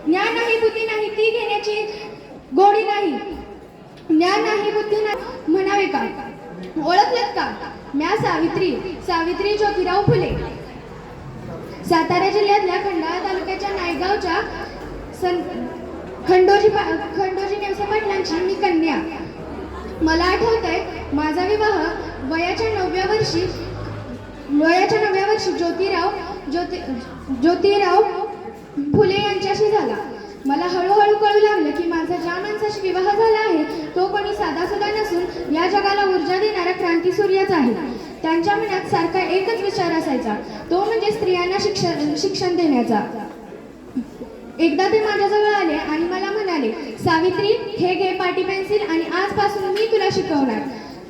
ज्ञान नाही बुद्धी नाही ती घेण्याची गोडी नाही, ज्ञान नाही बुद्धी नाही म्हणावे का? ओळखलत का? म्या सावित्री ज्योतिराव फुले. सातारा जिल्ह्यातल्या खंडाळा तालुक्याच्या नायगावच्या खंडोजी नेवसे पाटलांची मी कन्या. मला आठवतंय माझा विवाह वयाच्या 9व्या वर्षी ज्योतिराव फुले यांच्याशी झाला. मला हळूहळू कळू लागलं की माझा ज्या माणसाशी विवाह झाला आहे तो कोणी साधासुधा नसून या जगाला ऊर्जा देणारा क्रांतीसूर्यच आहे. त्यांच्या मनात सारखा एकच विचार असायचा, तो म्हणजे स्त्रियांना शिक्षण देण्याचा. एकदा ते माझ्याजवळ आले आणि मला म्हणाले, सावित्री हे घे पाटी पेन्सिल आणि आजपासून मी तुला शिकवणार.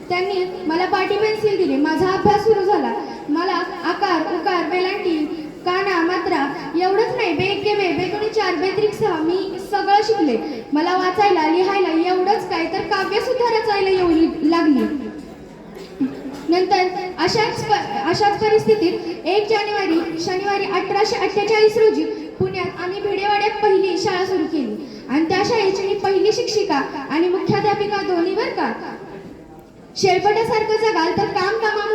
त्यांनी मला पाटी पेन्सिल दिली. माझा अभ्यास सुरू झाला. मला आकार उकार वेलांटी काना मात्रा एवढंच नाही, बेके बे बेकोणी 4 बेत्रिक 6 मी सगळं शिकले. मला वाचायला लिहायला एवढंच काय तर काव्य सुद्धा रचायला येऊ लागली. नंतर अशाच परिस्थितीत 1 शनिवारी 1848 रोजी पुण्यात आम्ही भिडेवाड्यात पहिली शाळा सुरू केली आणि त्या शाळेची मी पहिली शिक्षिका आणि मुख्याध्यापिका दोन्ही बर का. शेळपटासारखं जगाल तर काम तमाम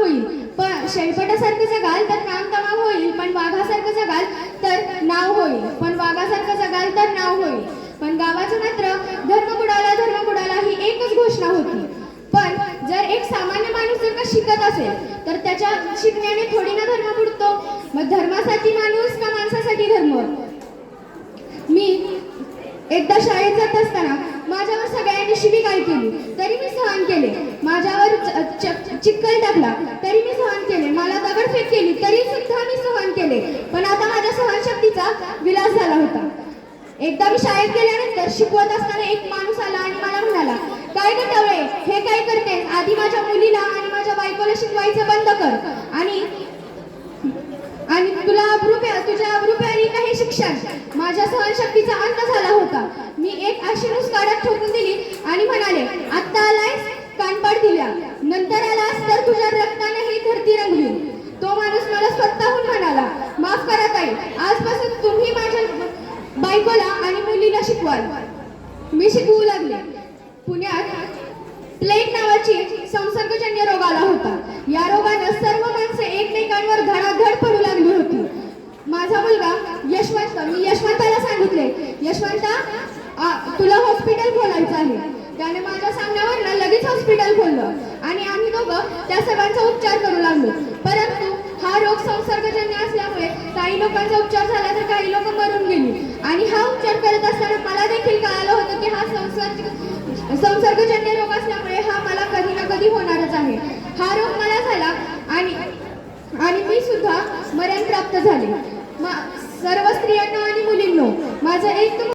होईल, पण वाघासारखं जगाल तर नाव होईल, पण गावाचं मात्र धर्म बुडाला ही एकच घोषणा होती. पण जर एक सामान्य माणूस जर का शिकत असेल तर त्याच्या शिकण्याने थोडी ना धर्म बुडतो. मग धर्मासाठी माणूस का माणसासाठी धर्म? मी एकदा शाळेत जात असताना माझ्यावर सगळ्यांनी शिवीगाळ केली तरी मी सहन केले. माझ्यावर चिक्कल टाकला तरी मी सहन केले. मला दगडफेक केली तरी सुद्धा मी सहन केले. पण आता माझ्या सहनशक्तीचा विलास झाला होता. एकदा मी शाळेत गेल्यानंतर शिकवत असताना एक माणूस आला आणि मला म्हणाला, काय गटवळे हे काय करते? आधी माझ्या मुलीला आणि माझ्या बायकोला शिकवायचं बंद कर आणि तुझ्या अब्रूप्यारी काही शिक्षण. माझ्या सहनशक्तीचा अंत झाला होता. मी एक आशिनुस काढत ठोकून दिली आणि म्हणाले, आत्ता आलायस कानपाड दिल्या, नंतर आलास तर तुझ्या रक्ताने ही धरती रंगली. तो माणूस मला स्वतःहून म्हणाला, माफ करा ताई, आजपासून तुम्ही माझ्या बायकोला आणि मुलीला शिकवाल. मी शिकवू लागले. पुण्यात प्लेग नावाची संसर्गजन्य रोग आला होता. या रोगानं सर्व माणसे एकमेकांवर धडाधड पडू लागली होती. माझा मुलगा यशवंत, मी यशवंताला सांगितले, यशवंता तुला हॉस्पिटल खोलायचं आहे. त्याने माझ्या सांगण्यावर लगेच हॉस्पिटल खोललं आणि आम्ही दोघं त्या सर्वांचा उपचार करू लागलो. परंतु हा रोग संसर्गजन्य असल्यामुळे काही लोकांचा उपचार झाला तर काही लोक मरून गेली. आणि हा उपचार करत असताना मला देखील कळालं होतं की हा संसर्गजन्य रोग असल्यामुळे हा मला कधी ना कधी होणारच आहे. हा रोग मला झाला आणि मी सुद्धा मरण प्राप्त झाले. सर्व स्त्रियांना आणि मुलींनो माझं एक